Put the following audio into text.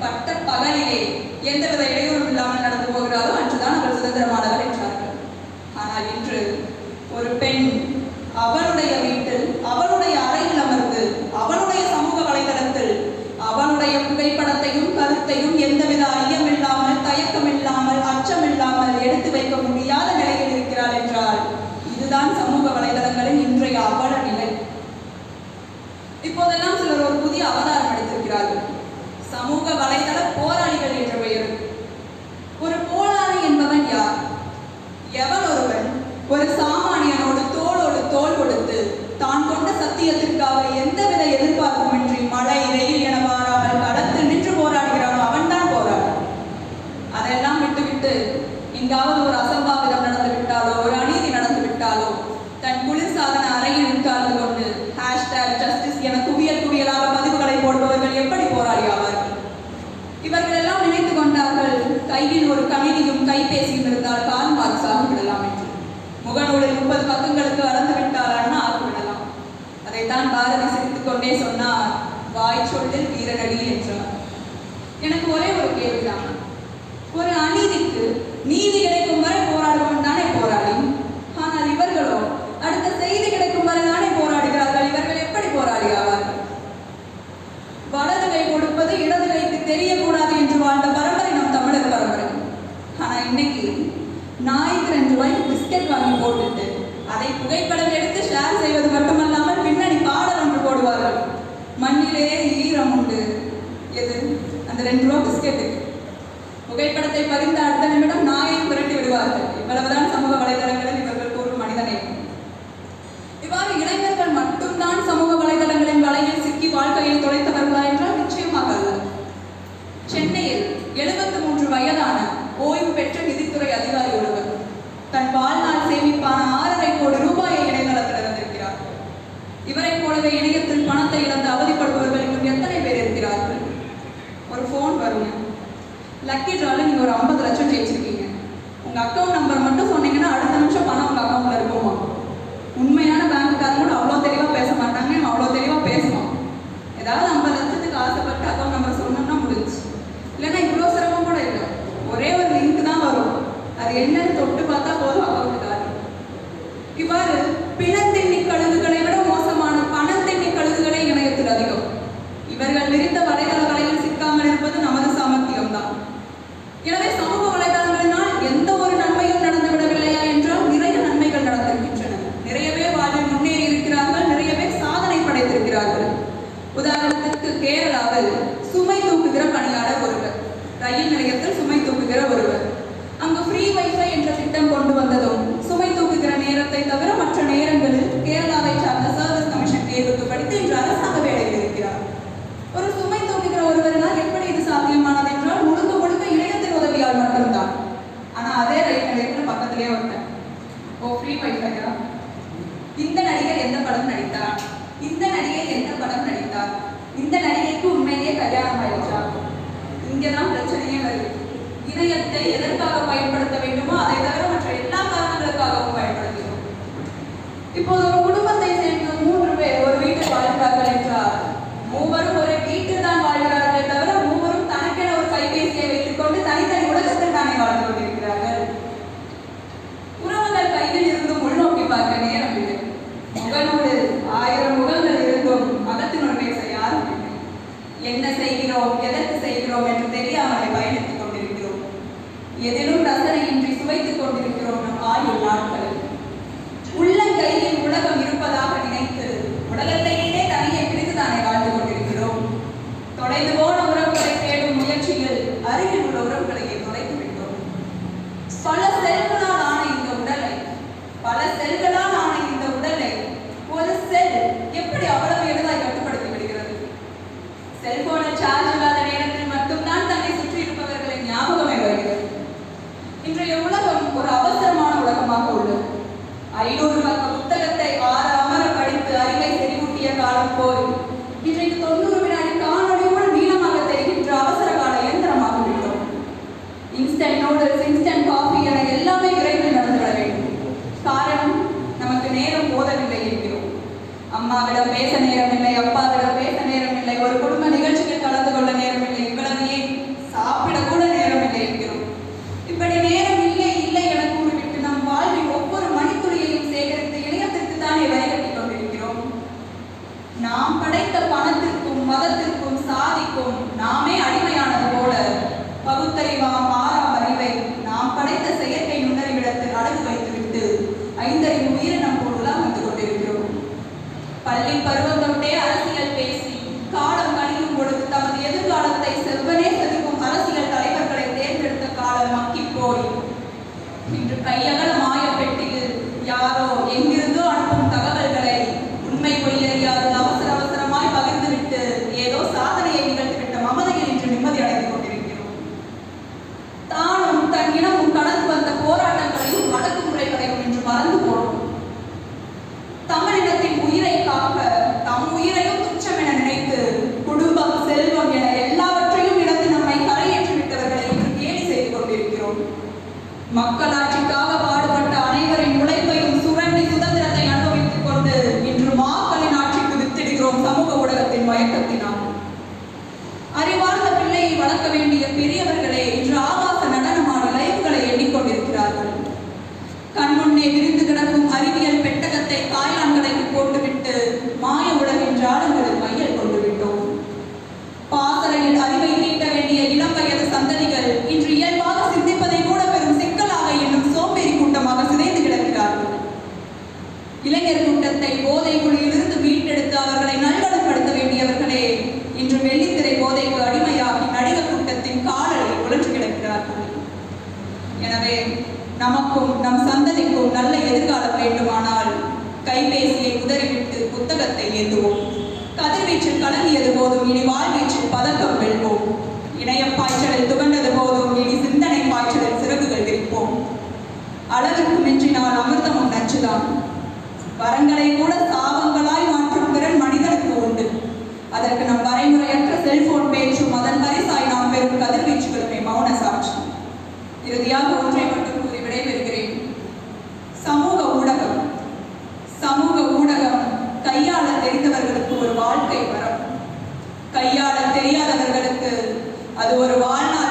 பட்ட பகலிலே எந்தவித இடையூறும் இல்லாமல் நடந்து போகிறாரோ அன்றுதான் அவள் சுதந்திரமானவர் என்றார்கள். ஆனால் இன்று ஒரு பெண் அவளுடைய வீட்டில் அவளுடைய அறையில் அமர்ந்து அவளுடைய சமூக வலைதளத்தில் அவளுடைய புகைப்படத்தையும் கருத்தையும் எந்தவித ஐயமில்லாமல் தயக்கமில்லாமல் அச்சமில்லாமல் எடுத்து வைக்க முடியாத நிலையில் இருக்கிறாள் என்றால் இதுதான் சமூக வலைதளங்களின் இன்றைய அவல நிலை. இப்போதெல்லாம் சிலர் ஒரு புதிய அவதாரம் எடுத்திருக்கிறார்கள். சமூக வலைதள போராளிகள் என்ற பெயர். ஒரு போராளி என்பவன் யார்? எவன் ஒருவன் ஒரு சாமானியனோடு தோளோடு தோள் கொடுத்து தான் கொண்ட சத்தியத்திற்காக எந்தவித எதிர்பார்ப்புமின்றி மழை வெயில் என மாறாமல் களத்தில் நின்று போராடுகிறானோ அவன்தான் போராளி. அதெல்லாம் விட்டுவிட்டு எங்காவது ஒரு அசம்பாவிதம் நடந்து விட்டாலோ ஒரு அநீதி நடந்து விட்டாலோ தன் குளிர்சாதன அறையில் உட்கார்ந்து கொண்டு #justice என குவியல் குவியலாக பதிவுகளை போடுபவர்கள் எப்படி போராடி ஆவார்கள்? இவர்கள் எல்லாம் நினைத்து கொண்டார்கள் கையில் ஒரு கணினியும் கைபேசியும் இருந்தால் கால் மார்க்ஸ் ஆகிவிடலாம் என்று. முகநூலில் 30 பக்கங்களுக்கு அளந்து விட்டால் ஆகிவிடலாம். அதைத்தான் பாரதி சிரித்துக் கொண்டே சொன்னார், வாய் சொல்லில் வீரனடி என்றார். எனக்கு ஒரே ஒரு கேள்விதான். ஒரு அநீதிக்கு நீதி கிடைக்கும் வரை போராடுவோம் தானே போராடி. ஆனால் இவர்களோ அடுத்த செய்தி கிடைக்கும் வரை தானே போராடுகிறார்கள். இவர்கள் எப்படி போராடி ஆவார்கள்? வலது கை கொடுப்பது இடது கைக்கு தெரியக்கூடாது என்று வாழ்ந்த பரம்பரை நம் தமிழர் பரம்பரை. ஆனா இன்னைக்கு நாய்க்கு 2 ரூபாய்க்கு பிஸ்கெட் வாங்கி போட்டுட்டு அதை புகைப்படம் எடுத்து ஷேர் செய்வது மட்டுமல்லாமல் பின்னணி பாடல் ஒன்று போடுவார்கள். மண்ணிலே ஈரம் உண்டு. எது? அந்த 2 ரூபாய் பிஸ்கெட்டுக்கு. புகைப்படத்தை பதிந்த அடுத்த நிமிடம் நாயை புரட்டி விடுவார்கள். இவ்வளவுதான் சமூக வலைதளங்களில் இவர்கள் கூறும் மனிதநேயம். இவ்வாறு இளைஞர்கள் மட்டும்தான் சமூக வலைதளங்களின் வலையில் சிக்கி வாழ்க்கையை தொலைத்தவர்களா என்றால் நிச்சயமாக அல்ல. சென்னையில் 73 வயதான ஓய்வு பெற்ற நிதித்துறை அதிகாரி ஒருவர் தன் வாழ்நாள் சேமிப்பான 6.5 கோடி ரூபாயை இணையதளத்தில் இழந்திருக்கிறார். இவரை போலவே இணையத்தில் பணத்தை இழந்து அவதிப்படுபவர்கள் இன்னும் எத்தனை பேர் இருக்கிறார்கள்? ஒரு போன் வருங்க, லக்கி டிரால நீங்க ஒரு 50 லட்சம் ஜெயிச்சிருக்கீங்க. உங்க அக்கௌண்ட் நம்பர் மட்டும் சொன்னீங்கன்னா அடுத்த நிமிஷம் பணம் உங்க அக்கௌண்ட்ல இருக்குமா? உண்மையான பேங்க்காரங்க கூட அவ்வளோ தெளிவா பேச மாட்டாங்க. அவ்வளோ தெளிவா பேசுவோம். ஏதாவது 50 லட்சத்துக்கு ஆசைப்பட்டு அக்கௌண்ட் நம்பர் சொன்னோம்னா முடிஞ்சு. இல்லைன்னா இவ்வளோ சிரமம் கூட இல்லை. ஒரே ஒரு லிங்க் தான் வரும். அது என்னன்னு தொட்டு பார்த்தா போதும் அக்கௌண்ட் காலி. இவ்வாறு பிணத்தெண்ணி கழுகுகளை விட மோசமான பணத்தெண்ணி கழுகுகளே இணையத்தில் அதிகம். இவர்கள் விரித்த வலைதள வலையில் சிக்காமல் இருப்பது நமது சாமர்த்தியம் தான். எனவே சமூக வலைதளங்களினால் எந்த ஒரு நன்மையும் நடந்துவிடவில்லையா என்றால் நிறைய நன்மைகள் நடந்திருக்கின்றன. நிறைய பேர் வாழ்வில் முன்னேறி இருக்கிறார்கள். நிறைய பேர் சாதனை படைத்திருக்கிறார்கள். உதாரணத்திற்கு கேரளாவில் சுமை தூக்குகிற பணியாளர் ஒருவர், ரயில் நிலையத்தில் சுமை தூக்குகிற ஒருவர். அங்கு ஃப்ரீ வைஃபை என்ற திட்டம் கொண்டு வந்ததும் சுமை தூக்குகிற நேரத்தை தவிர மற்ற நேரங்களில் கேரளாவை சார்ந்த சர்வீஸ் கமிஷன் தேர்வுக்கு படித்து இன்று அரசாங்க வேலையில் இருக்கிறார். ஒரு சுமை தூக்குகிற ஒருவரால் எப்படி இது சாத்தியமானது என்றால் முழுக்க முழுக்க இணையத்தின் உதவியால் மட்டும்தான். ஆனா அதே ரயில் நிலையத்தில் பக்கத்திலே வந்தேன். ஓ ஃப்ரீ வைஃபையா? இந்த நடிகர் எந்த படம் நடித்தார்? இந்த நடிகை எந்த படம் நடித்தார்? இந்த நடிகைக்கு உண்மையிலேயே கல்யாணம் ஆயிடுச்சா? இங்கதான் பிரச்சனையே வருது. இணையத்தை எதற்காக பயன்படுத்த வேண்டுமோ அதை தவிர மற்ற எல்லா காரணங்களுக்காகவும் பயன்படுத்துகிறோம். இப்போது ஒரு குடும்பத்தை சேர்ந்து 3 பேர் ஒரு வீட்டில் வாழ்கிறார்கள் என்றால் மூவரும் ஒரே வீட்டில் தான் வாழ்கிறார்கள் தவிர மூவரும் தனக்கென ஒரு கைபேசியை வைத்துக் கொண்டு தனித்தனி உலகத்தில் தானே வாழ்ந்து கொண்டிருக்கிறார்கள். உறவுகள் கையில் இருந்தும் உள்நோக்கி பார்க்க நேரம் இல்லை. முகநூலில் 1000 முகங்கள் இருந்தும் அகத்தினுள் பேச யாரும் இல்லை. என்ன செய்கிறோம், எதற்கு செய்கிறோம் என்று தெரியாமலே பயணித்துக் கொண்டிருக்கிறோம். எதிலும் ரசனையின்றி சுவைத்துக் கொண்டிருக்கிறோம் நம் ஆயுள் நாட்களில். உள்ளங்கையில் உலகம் இருப்பதாக நினைத்து உலகத்தையே தனியே பிரித்துதானே வாழ்ந்து கொண்டிருக்கிறோம். தொலைந்து போன உறவுகளை தேடும் முயற்சியில் அருகில் உள்ள உறவுகளையே தொலைத்து விட்டோம். பல செல்களால் ஆன இந்த உடலை ஒரு செல் எப்படி அவ்வளவு எளிதாய் கட்டுப்படுத்தி விடுகிறது? செல்போனை சார்ஜ் இல்லாத நேரத்தில் மட்டும்தான் தன்னை சுற்றி இருப்பவர்களின் ஞாபகமே வருகிறது. இன்றைய உலகம் ஒரு அவசரமான உலகமாக உள்ளது. 500 பக்க புத்தகத்தை அமர படித்து அறிவை செறிவூட்டிய காலம் போய் இன்றைக்கு 90 வினாடி காணொலி கூட நீளமாக தெரிகின்ற அவசர கால இயந்திரமாக விட்டோம். இன்ஸ்டன்ட் நூடுல்ஸ், இன்ஸ்டன்ட் காஃபி என எல்லாமே தலைமுறையை வளர்க்க வேண்டிய பெரியவர்களே இன்று ஆபாச நடனமான லைவ்களை எண்ணிக்கொண்டிருக்கிறார்கள். கண்முன்னே விரிந்து கிடக்கும் அறிவியல் பெட்டகத்தை காய்லான்களைக்கு போட்டுவிட்டு மாய உலகின் ஜாலங்களில் மையல் கொண்டு விட்டோம். பாசறையில் அறிவை தீட்ட வேண்டிய இளம் வயது சந்ததிகள் இன்று இயல்பாக சிந்திப்பதை கூட பெரும் சிக்கலாக என்னும் சோம்பேறி கூட்டமாக சிதைந்து கிடக்கிறார்கள். இளைஞர் கூட்டத்தை போதை குழியிலிருந்து மீட்டெடுத்து அவர்களை நல்வளப்படுத்த வேண்டியவர்களே இன்று வெள்ளித்திரை போதைக்கு அடிமையாகி நடிகர் கூட்டத்தின் காலலை உழன்று கிடக்கிறார்கள். எனவே நமக்கும் நம் சந்ததிக்கும் நல்ல எதிர்காலம் வேண்டுமானால் கைபேசியை உதறிவிட்டு புத்தகத்தை ஏந்துவோம். கதிர்வீச்சில் கலங்கியது போதும் இனி வாழ்வீச்சில் பதக்கம் வெல்வோம். இணைய பாய்ச்சலில் துவண்டது போதும் இனி சிந்தனை பாய்ச்சலில் சிறகுகள் விரிப்போம். அளவிற்கு மிஞ்சினால் அமிர்தமும் நச்சுதான். வரங்களை கூட சாபங்களாய் மாற்றும் திறன் மனிதனுக்கு உண்டு. அதற்கு நம் வரைமுறையற்ற செல்போன் பேச்சும் அதன் பரிசாய் நாம் பெறும் கதிர்வீச்சுகளுமே மௌன சாட்சி. இறுதியாக ஒன்றை மட்டும் கூறி விடைபெறுகிறேன். சமூக ஊடகம் கையாள தெரிந்தவர்களுக்கு ஒரு வாழ்க்கை வரம், கையாள தெரியாதவர்களுக்கு அது ஒரு வாழ்நாள்